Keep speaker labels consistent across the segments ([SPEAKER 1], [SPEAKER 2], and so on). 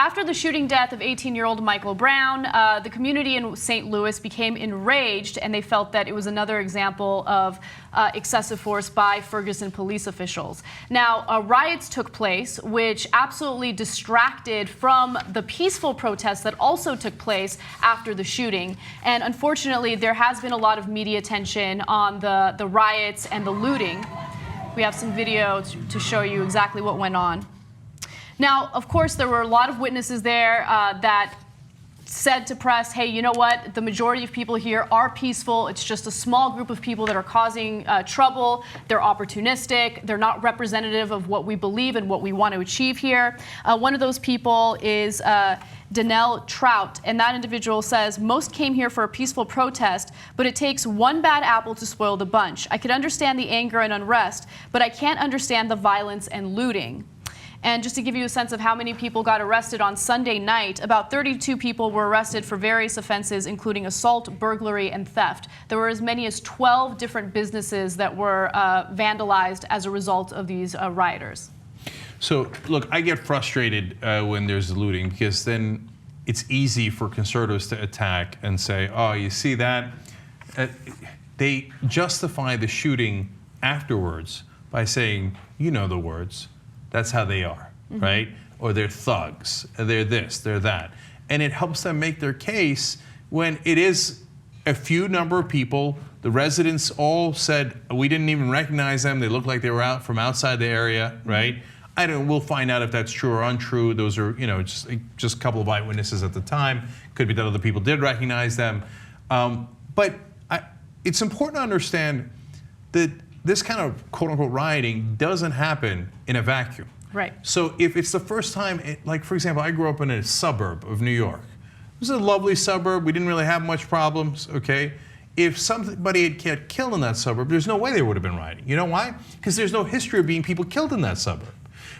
[SPEAKER 1] After the shooting death of 18-year-old Michael Brown, the community in St. Louis became enraged, and they felt that it was another example of excessive force by Ferguson police officials. Now, riots took place, which absolutely distracted from the peaceful protests that also took place after the shooting. And unfortunately, there has been a lot of media attention on the riots and the looting. We have some video to show you exactly what went on. Now, of course, there were a lot of witnesses there that said to press, hey, you know what? The majority of people here are peaceful. It's just a small group of people that are causing trouble. They're opportunistic. They're not representative of what we believe and what we want to achieve here. One of those people is Donnell Trout, and that individual says, most came here for a peaceful protest, but it takes one bad apple to spoil the bunch. I could understand the anger and unrest, but I can't understand the violence and looting. And just to give you a sense of how many people got arrested on Sunday night, about 32 people were arrested for various offenses, including assault, burglary, and theft. There were as many as 12 different businesses that were vandalized as a result of these rioters.
[SPEAKER 2] So, look, I get frustrated when there's looting, because then it's easy for conservatives to attack and say, oh, you see that? They justify the shooting afterwards by saying, you know the words. That's how they are, right? Or they're thugs, they're this, they're that. And it helps them make their case when it is a few number of people. The residents all said, we didn't even recognize them. They looked like they were out from outside the area, right? I don't know, we'll find out if that's true or untrue. Those are, you know, just a couple of eyewitnesses at the time. Could be that other people did recognize them. But it's important to understand that this kind of quote-unquote rioting doesn't happen in a vacuum.
[SPEAKER 1] Right.
[SPEAKER 2] So if it's the first time, like for example, I grew up in a suburb of New York. It was a lovely suburb. We didn't really have much problems, okay? If somebody had get killed in that suburb, there's no way they would have been rioting. You know why? Because there's no history of being people killed in that suburb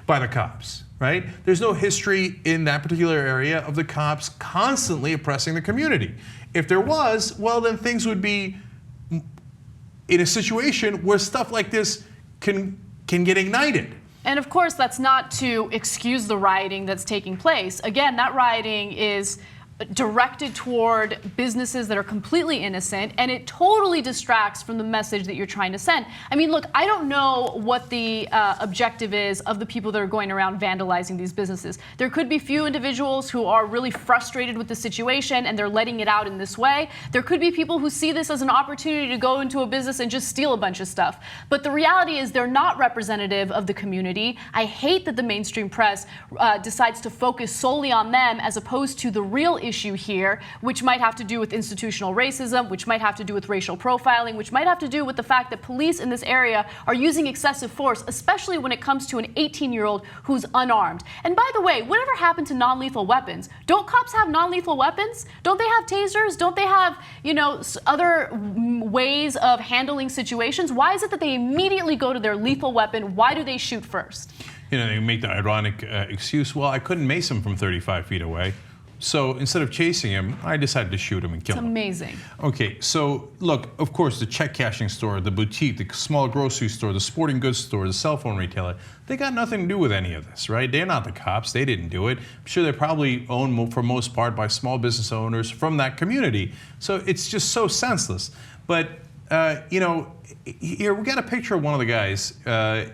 [SPEAKER 2] by the cops, right? There's no history in that particular area of the cops constantly oppressing the community. If there was, well, then things would be in a situation where stuff like this can get ignited.
[SPEAKER 1] And of course, that's not to excuse the rioting that's taking place. Again, that rioting is directed toward businesses that are completely innocent, and it totally distracts from the message that you're trying to send. I mean, look, I don't know what the objective is of the people that are going around vandalizing these businesses. There could be few individuals who are really frustrated with the situation and they're letting it out in this way. There could be people who see this as an opportunity to go into a business and just steal a bunch of stuff. But the reality is they're not representative of the community. I hate that the mainstream press decides to focus solely on them as opposed to the real issue here, which might have to do with institutional racism, which might have to do with racial profiling, which might have to do with the fact that police in this area are using excessive force, especially when it comes to an 18-year-old who's unarmed. And by the way, whatever happened to non-lethal weapons? Don't cops have non-lethal weapons? Don't they have tasers? Don't they have, you know, other ways of handling situations? Why is it that they immediately go to their lethal weapon? Why do they shoot first?
[SPEAKER 2] You know, they make the ironic excuse, well, I couldn't mace him from 35 feet away. So instead of chasing him, I decided to shoot him and kill him.
[SPEAKER 1] It's amazing.
[SPEAKER 2] Okay, so look, of course, the check cashing store, the boutique, the small grocery store, the sporting goods store, the cell phone retailer, they got nothing to do with any of this, right? They're not the cops. They didn't do it. I'm sure they're probably owned for most part by small business owners from that community. So it's just so senseless. But, you know, here we got a picture of one of the guys that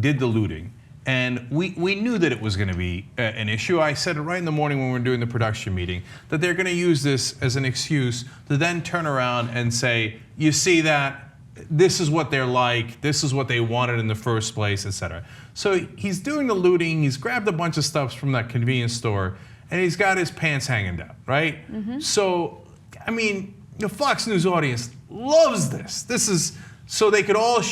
[SPEAKER 2] did the looting. And we knew that it was going to be an issue. I said it right in the morning when we were doing the production meeting, that they're going to use this as an excuse to then turn around and say, you see that, this is what they're like, this is what they wanted in the first place, etc. So he's doing the looting, he's grabbed a bunch of stuff from that convenience store, and he's got his pants hanging down, right? So, I mean, the Fox News audience loves this. This is... So they could all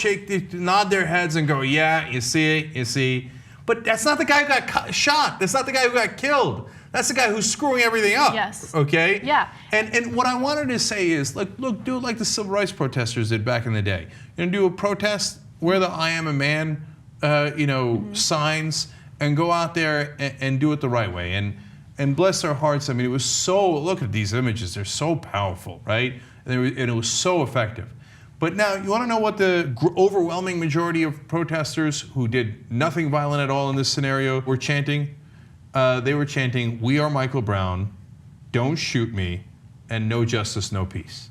[SPEAKER 2] nod their heads and go, yeah, you see it, you see. But that's not the guy who got shot. That's not the guy who got killed. That's the guy who's screwing everything up.
[SPEAKER 1] Yes.
[SPEAKER 2] Okay?
[SPEAKER 1] Yeah.
[SPEAKER 2] And what I wanted to say is, look, do it like the civil rights protesters did back in the day. You're going to do a protest, wear the I am a man, signs, and go out there and do it the right way. And bless their hearts, I mean, it was so, look at these images, they're so powerful, right? And it was so effective. But now, you want to know what the overwhelming majority of protesters who did nothing violent at all in this scenario were chanting? they were chanting, "We are Michael Brown, don't shoot me, and no justice, no peace."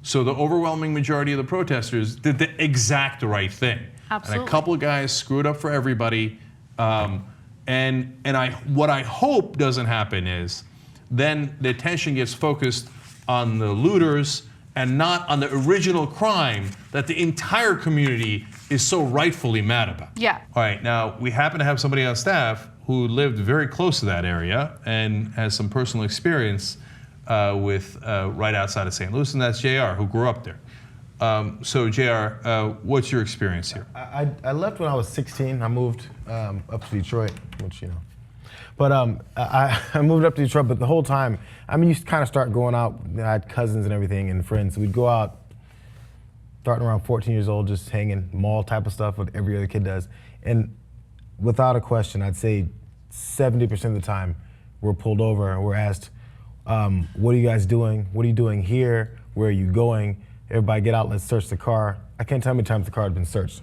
[SPEAKER 2] So the overwhelming majority of the protesters did the exact right thing.
[SPEAKER 1] Absolutely.
[SPEAKER 2] And a couple of guys screwed up for everybody. What I hope doesn't happen is then the attention gets focused on the looters and not on the original crime that the entire community is so rightfully mad about.
[SPEAKER 1] Yeah.
[SPEAKER 2] All right, now we happen to have somebody on staff who lived very close to that area and has some personal experience with right outside of St. Louis, and that's JR, who grew up there. So JR, what's your experience here?
[SPEAKER 3] I left when I was 16. I moved up to Detroit, which, you know. But I moved up to Detroit, but the whole time, I mean, you kind of start going out. I had cousins and everything and friends. We'd go out starting around 14 years old, just hanging, mall type of stuff, what every other kid does. And without a question, I'd say 70% of the time, we're pulled over and we're asked, what are you guys doing? What are you doing here? Where are you going? Everybody get out, let's search the car. I can't tell how many times the car had been searched.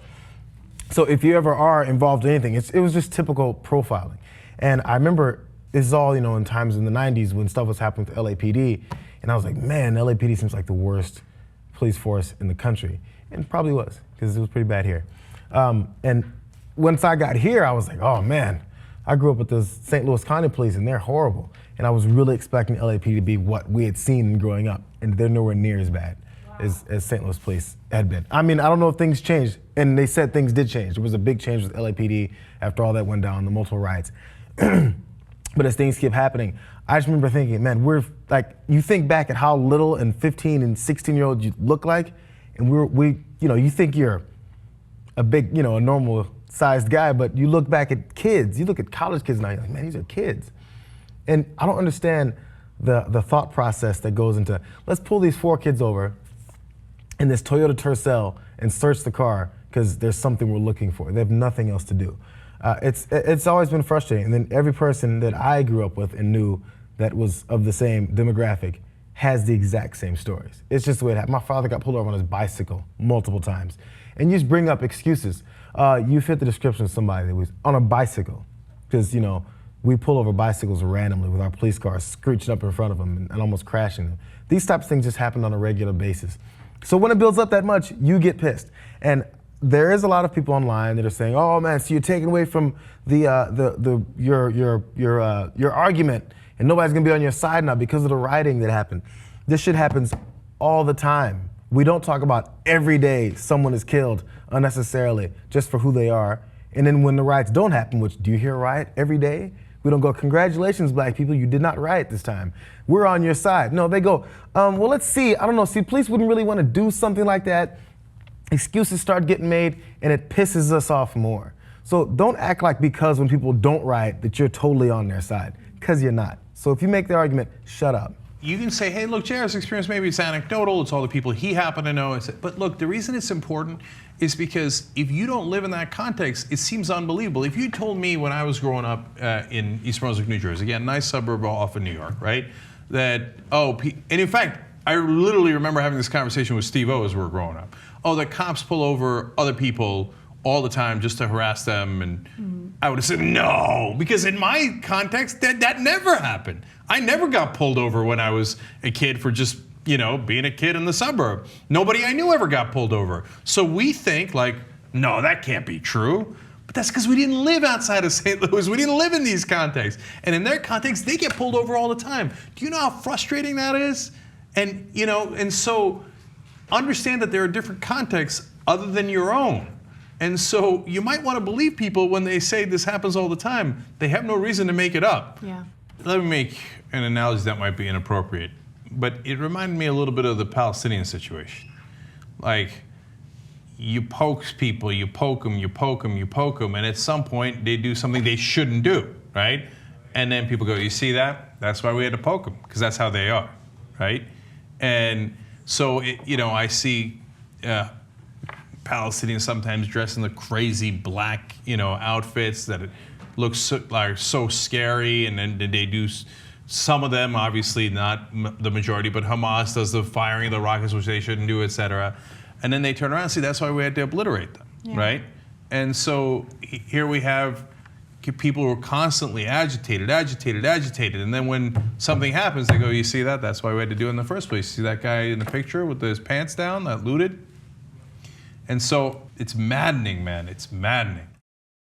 [SPEAKER 3] So if you ever are involved in anything, it was just typical profiling. And I remember, this is all, you know, in times in the 90s when stuff was happening with LAPD, and I was like, man, LAPD seems like the worst police force in the country. And it probably was, because it was pretty bad here. And once I got here, I was like, oh man, I grew up with the St. Louis County Police, and they're horrible. And I was really expecting LAPD to be what we had seen growing up, and they're nowhere near as bad as St. Louis Police had been. I mean, I don't know if things changed, and they said things did change. There was a big change with LAPD after all that went down, the multiple riots. But as things keep happening, I just remember thinking, man, we're like, you think back at how little and 15 and 16-year-olds you look like, and we, you know, you think you're a big, you know, a normal sized guy, but you look back at kids, you look at college kids now, you're like, man, these are kids. And I don't understand the thought process that goes into, let's pull these 4 kids over in this Toyota Tercel and search the car because there's something we're looking for. They have nothing else to do. It's always been frustrating. And then every person that I grew up with and knew that was of the same demographic has the exact same stories. It's just the way it happened. My father got pulled over on his bicycle multiple times. And you just bring up excuses. You fit the description of somebody that was on a bicycle. Because, you know, we pull over bicycles randomly with our police cars screeching up in front of them and almost crashing them. These types of things just happen on a regular basis. So when it builds up that much, you get pissed. And there is a lot of people online that are saying, "Oh man, so you're taking away from your argument, and nobody's gonna be on your side now because of the rioting that happened." This shit happens all the time. We don't talk about every day someone is killed unnecessarily just for who they are. And then when the riots don't happen, which do you hear a riot every day? We don't go, "Congratulations, black people, you did not riot this time. We're on your side." No, they go, "Well, let's see. I don't know. See, police wouldn't really want to do something like that." Excuses start getting made, and it pisses us off more. So don't act like because when people don't riot that you're totally on their side, because you're not. So if you make the argument, shut up.
[SPEAKER 2] You can say, hey, look, JR's experience, maybe it's anecdotal, it's all the people he happened to know. But look, the reason it's important is because if you don't live in that context, it seems unbelievable. If you told me when I was growing up in East Brunswick, New Jersey, again, nice suburb off of New York, right? That, and in fact, I literally remember having this conversation with Steve O as we were growing up. Oh, the cops pull over other people all the time just to harass them, and I would have said no, because in my context, that never happened. I never got pulled over when I was a kid for just, you know, being a kid in the suburb. Nobody I knew ever got pulled over. So we think like, no, that can't be true. But that's because we didn't live outside of St. Louis. We didn't live in these contexts. And in their context, they get pulled over all the time. Do you know how frustrating that is? And, you know, and so understand that there are different contexts other than your own. And so you might want to believe people when they say this happens all the time. They have no reason to make it up.
[SPEAKER 1] Yeah.
[SPEAKER 2] Let me make an analogy that might be inappropriate, but it reminded me a little bit of the Palestinian situation. Like, you poke people, you poke them, you poke them, you poke them, and at some point they do something they shouldn't do, right? And then people go, you see that? That's why we had to poke them, because that's how they are, right? And so, you know, I see Palestinians sometimes dressed in the crazy black, you know, outfits that it looks so scary, and then they do, some of them, obviously not the majority, but Hamas does the firing of the rockets, which they shouldn't do, et cetera. And then they turn around and say, that's why we had to obliterate them, right? And so here we have people were constantly agitated, and then when something happens, they go, "You see that? That's why we had to do it in the first place. See that guy in the picture with his pants down that looted?" And so it's maddening, man. It's maddening.